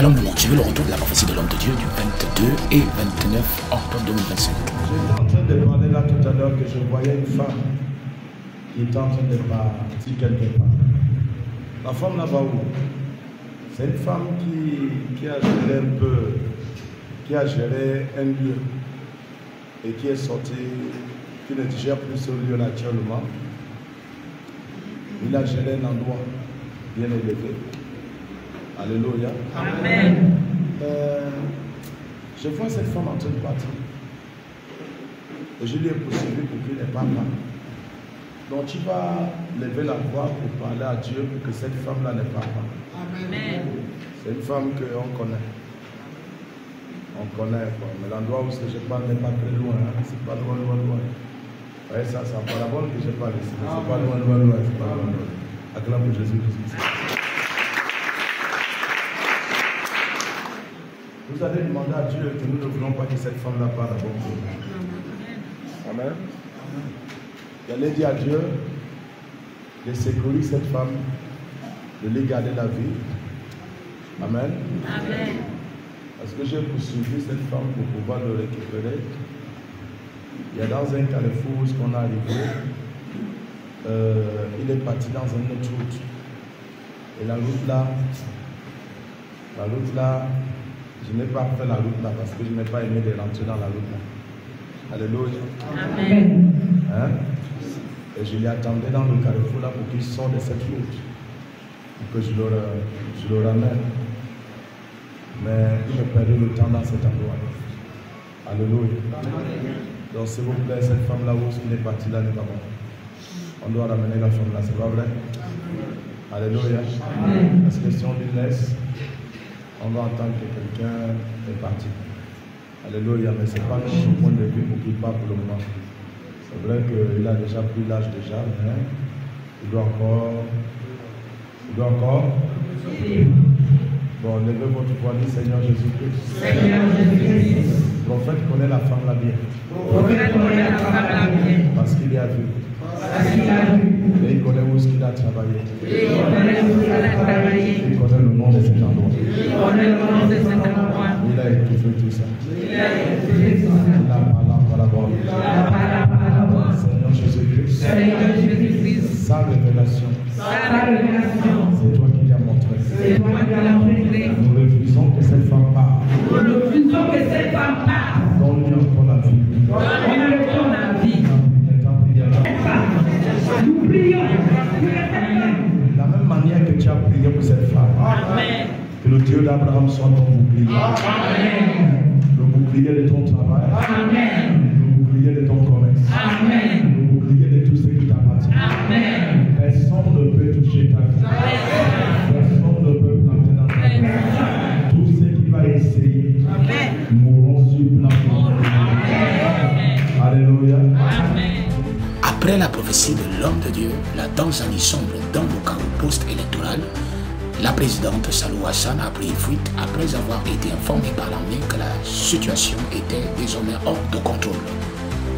Shalom le monde, je veux le retour de la prophétie de l'homme de Dieu du 22 et 29 octobre 2025. J'étais en train de parler là tout à l'heure que je voyais une femme qui était en train de partir quelque part. La femme là-bas où? C'est une femme qui a géré un peu, qui a géré un lieu et qui est sortie, qui ne gère plus ce lieu naturellement. Il a géré un endroit bien élevé. Alléluia. Amen. Je vois cette femme en train de partir. Et je lui ai poursuivi pour qu'il n'ait pas mal. Donc tu vas lever la voix pour parler à Dieu pour que cette femme-là n'ait pas mal. Amen. C'est une femme qu'on connaît. On connaît quoi. Mais l'endroit où je parle n'est pas très loin. Hein. C'est pas loin. Vous voyez ça, c'est pas la bonne que je parle ici. C'est pas loin. C'est pas loin. Acclame pour Jésus-Christ. Vous allez demander à Dieu que nous ne voulons pas que cette femme-là parle à bon Dieu. Amen. Vous allez dire à Dieu de sécuriser cette femme, de lui garder la vie. Amen. Amen. Parce que j'ai poursuivi cette femme pour pouvoir le récupérer. Il y a dans un carrefour où on est arrivé, il est parti dans une autre route. Et la route là, je n'ai pas fait la route là parce que je n'ai pas aimé de rentrer dans la route là. Alléluia. Amen. Hein? Et je l'ai attendu dans le carrefour là pour qu'il sorte de cette route. Pour que je le ramène. Mais il me perdait le temps dans cet endroit. Alléluia. Donc s'il vous plaît, cette femme là où il est parti là n'est pas bon. On doit ramener la femme là, c'est pas vrai? Alléluia. Parce que si on lui laisse, on va entendre que quelqu'un est parti. Alléluia, mais ce n'est pas notre point de vue pour qu'il parte pour le moment. C'est vrai qu'il a déjà pris l'âge déjà, mais il doit encore. Bon, levez votre voix, dit Seigneur Jésus-Christ. Seigneur Jésus-Christ. Le prophète connaît la femme là bien. Parce qu'il y a vu. Et il connaît où est-ce qu'il a travaillé. Il connaît le nom de cet endroit. Il a étouffé tout ça. Il a parlé par la voix. Seigneur Jésus-Christ. Sa révélation. C'est toi qui l'as montré. Nous refusons que cette femme parte. Donne-lui encore la vie. Nous prions. De la même manière que tu as prié pour cette femme. Amen. Que le Dieu d'Abraham soit ton bouclier. Amen. Le bouclier de ton travail. Amen. Le bouclier de ton commerce. Amen. Le bouclier de tout ce qui t'appartient. Amen. Personne ne peut toucher ta vie. Personne ne peut planter dans ta vie. Tout ce qui va essayer mourront sur place. Alléluia. Après la prophétie de l'homme de Dieu, la Tanzanie sombre dans le chaos post-électoral. La présidente Salou Hassan a pris fuite après avoir été informée par l'armée que la situation était désormais hors de contrôle.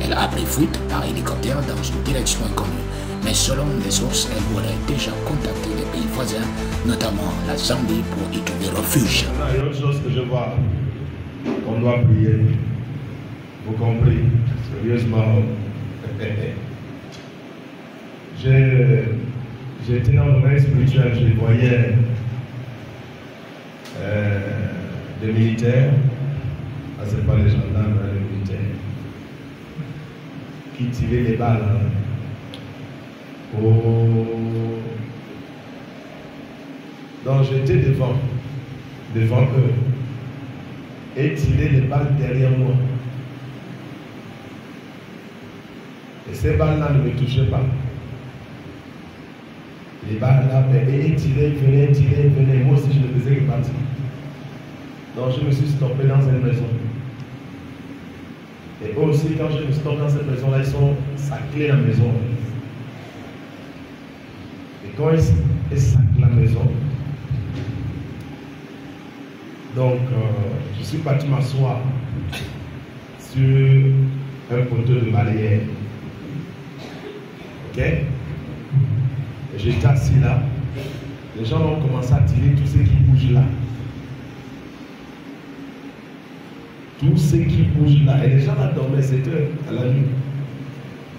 Elle a pris fuite par hélicoptère dans une direction inconnue, mais selon les sources, elle aurait déjà contacté les pays voisins, notamment la Zambie, pour y trouver refuge. Il y a une autre chose que je vois, qu'on doit prier. Vous comprenez? Sérieusement. J'ai été dans le domaine spirituel, je voyais des militaires, ce n'est pas les gendarmes, mais les militaires, qui tiraient les balles. Donc j'étais devant eux et tiraient les balles derrière moi. Et ces balles-là ne me touchaient pas. Les balles là, et ils venaient, moi aussi je ne faisais que partir. Donc je me suis stoppé dans une maison. Et eux aussi, quand je me stoppe dans cette maison-là, ils sont sacrés la maison. Et quand ils sacrent la maison, donc je suis parti m'asseoir sur un poteau de barrière. Ok? J'étais assis là, les gens ont commencé à tirer tout ce qui bouge là. Tout ce qui bouge là, et les gens là dormaient 7 heures à la nuit.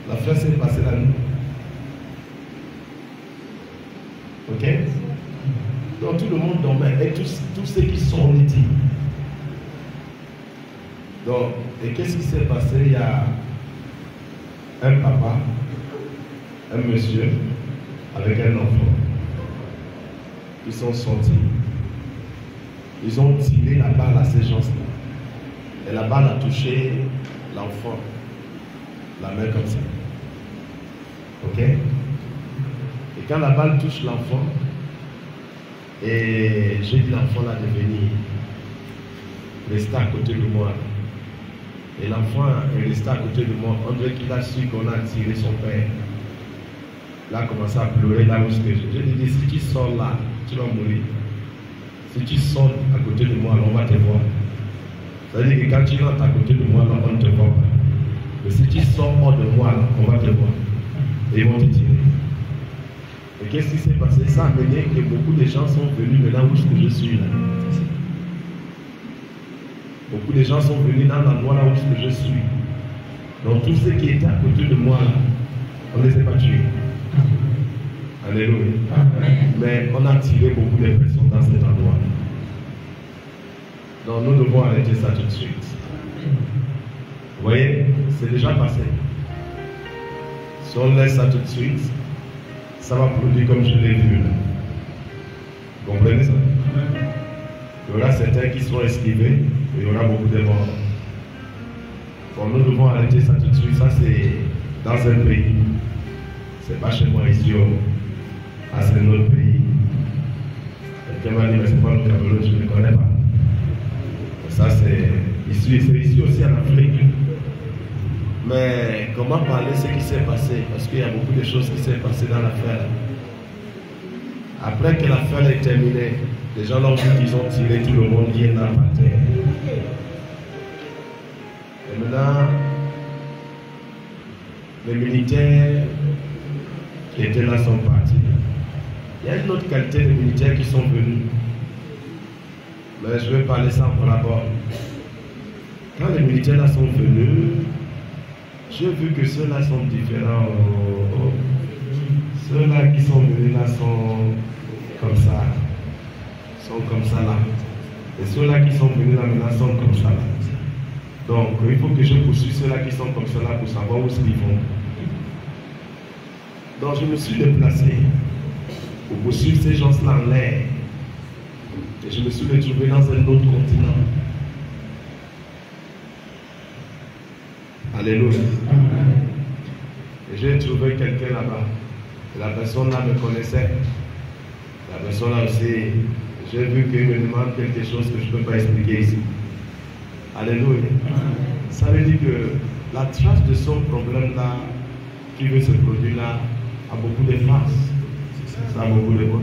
L'affaire s'est passée la nuit. Ok? Donc tout le monde dormait, et tous ceux qui sont en litige. Donc, et qu'est-ce qui s'est passé? Il y a un papa, un monsieur, avec un enfant. Ils sont sortis. Ils ont tiré la balle à ces gens-là. Et la balle a touché l'enfant. La main comme ça. Ok? Et quand la balle touche l'enfant, et j'ai dit l'enfant là de venir rester à côté de moi. Et l'enfant est resté à côté de moi. On dirait qu'il a su qu'on a tiré son père. Il a commencé à pleurer là où je suis. Je lui ai dit, si tu sors là, tu vas mourir. Si tu sors à côté de moi, alors on va te voir. Ça veut dire que quand tu rentres à côté de moi, alors on ne te voit pas. Mais si tu sors hors de moi, alors on va te voir. Et ils vont te tirer. Et qu'est-ce qui s'est passé? Ça a mené que beaucoup de gens sont venus maintenant où je suis là. Beaucoup de gens sont venus dans l'endroit là où je suis. Donc tous ceux qui étaient à côté de moi, là, on ne les a pas tués. Alléluia. Mais on a tiré beaucoup de personnes dans cet endroit. Donc nous devons arrêter ça tout de suite. Vous voyez, c'est déjà passé. Si on laisse ça tout de suite, ça va produire comme je l'ai vu là. Vous comprenez ça? Il y aura certains qui seront esquivés. Il y aura beaucoup de morts. Bon, nous devons arrêter ça tout de suite. Ça, c'est dans un pays. C'est pas chez moi ici. Ah, c'est notre pays. Quelqu'un m'a dit, mais c'est pas le Cameroun, je ne connais pas. Ça, c'est ici aussi en Afrique. Mais comment parler ce qui s'est passé? Parce qu'il y a beaucoup de choses qui s'est passé dans l'affaire. Après que l'affaire est terminée, les gens l'ont vu qu'ils ont tiré tout le monde qui est dans la terre. Et maintenant, les militaires qui étaient là sont partis. Il y a une autre qualité de militaires qui sont venus. Mais je vais parler ça en rapport. Quand les militaires là sont venus, j'ai vu que ceux-là sont différents. Ceux-là qui sont venus là sont comme ça. Sont comme ça là. Et ceux-là qui sont venus là maintenant sont comme ça là. Donc il faut que je poursuive ceux-là qui sont comme ça là pour savoir où ils vont. Donc je me suis déplacé pour poursuivre ces gens-là en l'air. Et je me suis retrouvé dans un autre continent. Alléluia. Et j'ai trouvé quelqu'un là-bas. Et la personne là me connaissait. La personne là aussi, j'ai vu qu'il me demande quelque chose que je ne peux pas expliquer ici. Alléluia. Ça veut dire que la trace de son problème là, qui veut se produire là, a beaucoup de faces. Ça a beaucoup de quoi?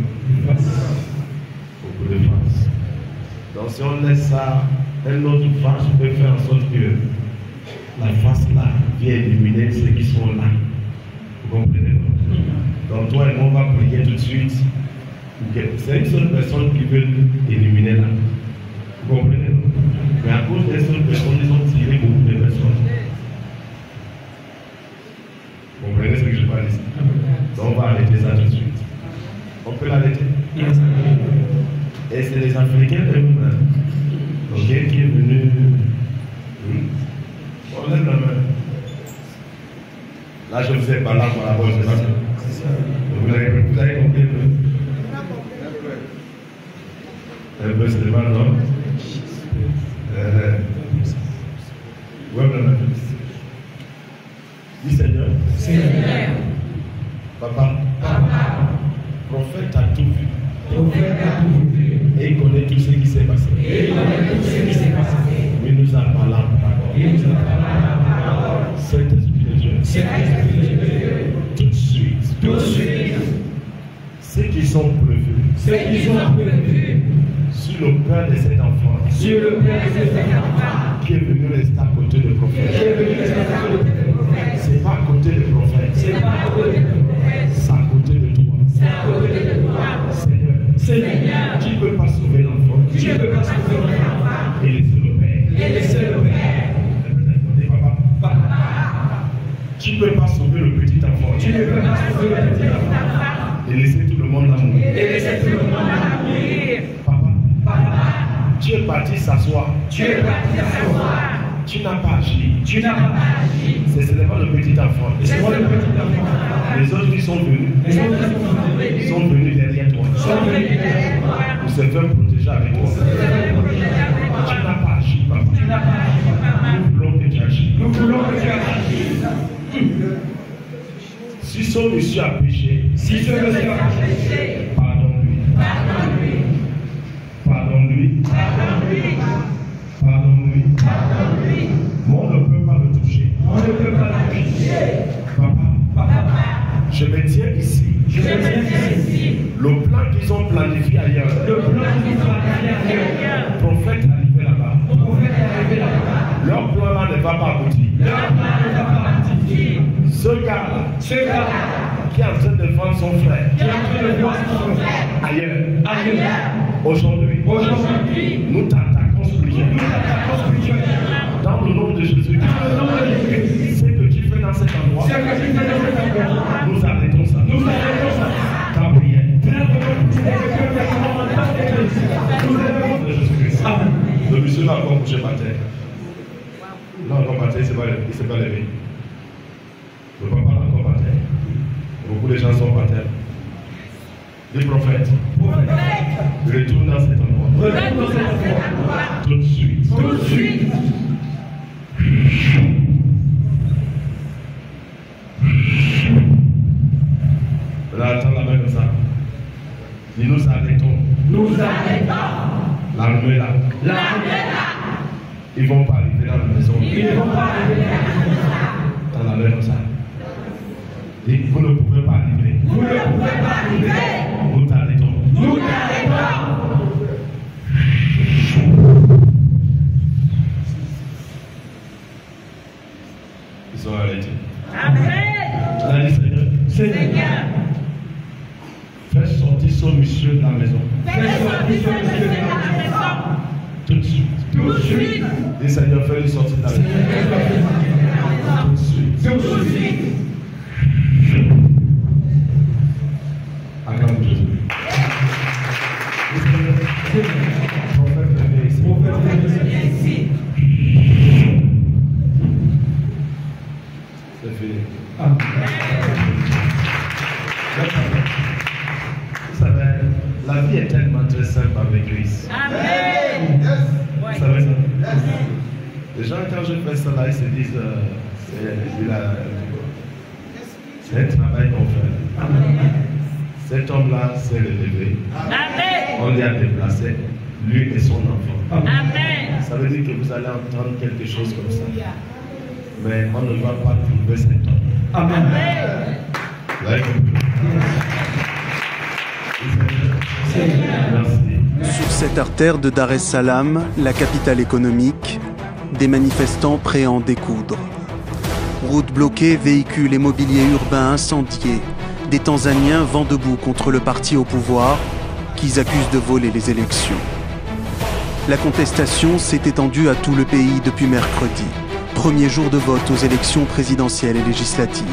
Beaucoup de faces. Donc si on laisse ça, une autre face peut faire en sorte que la face là vient éliminer ceux qui sont là. Vous comprenez? Donc toi et moi on va prier tout de suite. C'est une seule personne qui veut éliminer là. Vous comprenez? Mais à cause d'une seule personne, ils ont tiré beaucoup de personnes. Vous comprenez ce que je parle ici? Donc on va arrêter ça tout de suite. On peut l'arrêter? Et c'est les Africains eux-mêmes, ok, qui est venu. On lève la main. Là, je vous ai parlé par rapport à ça. Vous avez compris un peu? Un peu, c'est le mal, non? Ouais, maman. Dis Seigneur. Seigneur. Papa. Papa. Prophète a tout vu. Prophète a tout vu. Et il connaît tout ce qui s'est passé. Et il connaît tout ce qui s'est passé. Mais nous a parlé en parole. Il nous a parlé en parole. Saint-Esprit de Dieu. Saint-Esprit de Dieu. Tout de suite. Tout de suite. Ceux qui sont prévus. Ceux qui sont prévus. Sur le père de cet enfant. Sur le père de cet enfant. Qui est venu rester à côté du prophète. Qui est venu rester à côté du prophète. C'est pas à côté du prophète. C'est pas à côté du prophète. C'est à côté de toi. C'est à côté de toi. Seigneur. Seigneur. Tu ne peux pas sauver l'enfant. Tu ne peux pas sauver l'enfant. Et laisser le père. Et laisser le père. ne peux pas sauver le petit enfant. Tu ne peux pas sauver le petit enfant. Et laisser tout le monde là mourir. Et laisser tout le monde là mourir. Papa, tu es parti s'asseoir. Tu es parti s'asseoir. Tu n'as pas agi. Tu n'as pas agi. C'est seulement le petit enfant. C'est le petit enfant. Les autres qui sont venus. Les autres qui sont venus. Sont venus derrière toi. Sont venus derrière toi. Pour se faire protéger avec toi. Tu n'as pas agi, papa. Tu n'as pas agi, papa. Nous voulons que tu agisses. Nous voulons que tu agisses. Si ce monsieur a péché, Si ce monsieur a péché, pardonne-lui. pardonne-lui. Pardonne-lui. Pardonne-lui. Pardonne-lui. Pardonne-lui. Moi, on ne peut pas le toucher. On ne peut pas le toucher. Papa, je me tiens ici. Je me tiens ici. Le plan qu'ils ont planifié ailleurs. Le plan qu'ils ont planifié ailleurs. Prophète arrivé là-bas. Le prophète est arrivé là-bas. Leur plan là ne va pas aboutir. Leur plan ne va pas aboutir. Ce gars-là, Ce gars qui est en train de vendre son frère qui est en train de voir son frère ailleurs, ailleurs, aujourd'hui, nous t'attaquons spirituellement. Dans le nom de Jésus-Christ. Ce que tu fais dans cet endroit, nous arrêtons ça. Ta prière. Dans le nom de Jésus-Christ. Le monsieur n'a encore couché par terre. Là encore par terre, il ne s'est pas levé. Le papa n'a encore par terre. Beaucoup de gens sont par terre. Les prophètes, retourne dans cet endroit. Tout de suite. Tout de suite. Là, attends la main comme ça. Et nous arrêtons. Nous arrêtons. L'armée là. L'armée là. Ils ne vont pas arriver dans la maison. Ils ne vont pas arriver à la maison. Dans la main comme ça. Et vous ne pouvez pas arriver. Vous ne pouvez pas arriver. Nous t'arrêtons. Nous t'arrêtons. Ils sont arrêtés. Amen. On a dit Seigneur. Fais sortir ce monsieur de la maison. Fais sortir ce monsieur de la maison. Tout de suite. Tout de suite. Et Seigneur, fais-le sortir de la maison. Tout de suite. Tout de suite. Acclame Jésus. Prophète, venez ici. Viens ici. C'est fini. Vous savez, la vie est tellement très simple avec Christ. Amen. Vous savez ça? Les gens, quand je fais ça là, ils se disent c'est un travail qu'on fait. Cet homme-là s'est relevé. Amen. On l'a déplacé, lui et son enfant. Amen. Ça veut dire que vous allez entendre quelque chose comme ça. Mais on ne va pas trouver cet homme. Amen. Vous avez compris? Merci. Sur cette artère de Dar es Salaam, la capitale économique, des manifestants prêts à en découdre. Routes bloquées, véhicules et mobilier urbain incendiés, des Tanzaniens vent debout contre le parti au pouvoir qu'ils accusent de voler les élections. La contestation s'est étendue à tout le pays depuis mercredi, premier jour de vote aux élections présidentielles et législatives.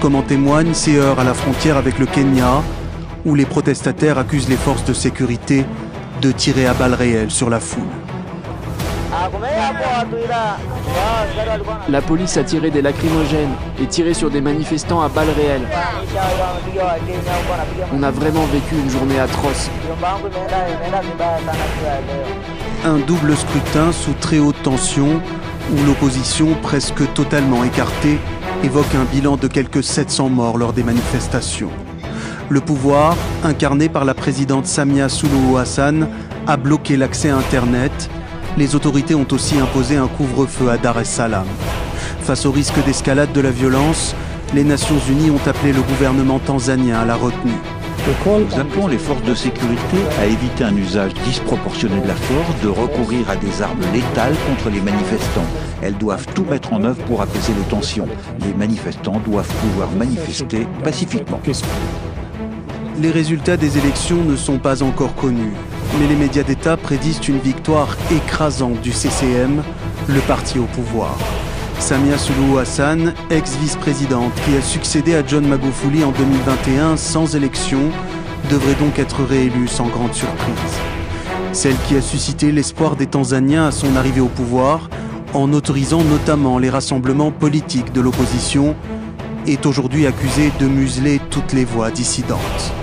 Comme en témoignent ces heurts à la frontière avec le Kenya, où les protestataires accusent les forces de sécurité de tirer à balles réelles sur la foule. La police a tiré des lacrymogènes et tiré sur des manifestants à balles réelles. On a vraiment vécu une journée atroce. Un double scrutin sous très haute tension, où l'opposition, presque totalement écartée, évoque un bilan de quelques 700 morts lors des manifestations. Le pouvoir, incarné par la présidente Samia Suluhu Hassan, a bloqué l'accès à Internet. Les autorités ont aussi imposé un couvre-feu à Dar es Salaam. Face au risque d'escalade de la violence, les Nations Unies ont appelé le gouvernement tanzanien à la retenue. Nous appelons les forces de sécurité à éviter un usage disproportionné de la force, de recourir à des armes létales contre les manifestants. Elles doivent tout mettre en œuvre pour apaiser les tensions. Les manifestants doivent pouvoir manifester pacifiquement. Les résultats des élections ne sont pas encore connus, mais les médias d'État prédisent une victoire écrasante du CCM, le parti au pouvoir. Samia Suluhu Hassan, ex-vice-présidente, qui a succédé à John Magufuli en 2021 sans élection, devrait donc être réélue sans grande surprise. Celle qui a suscité l'espoir des Tanzaniens à son arrivée au pouvoir, en autorisant notamment les rassemblements politiques de l'opposition, est aujourd'hui accusée de museler toutes les voix dissidentes.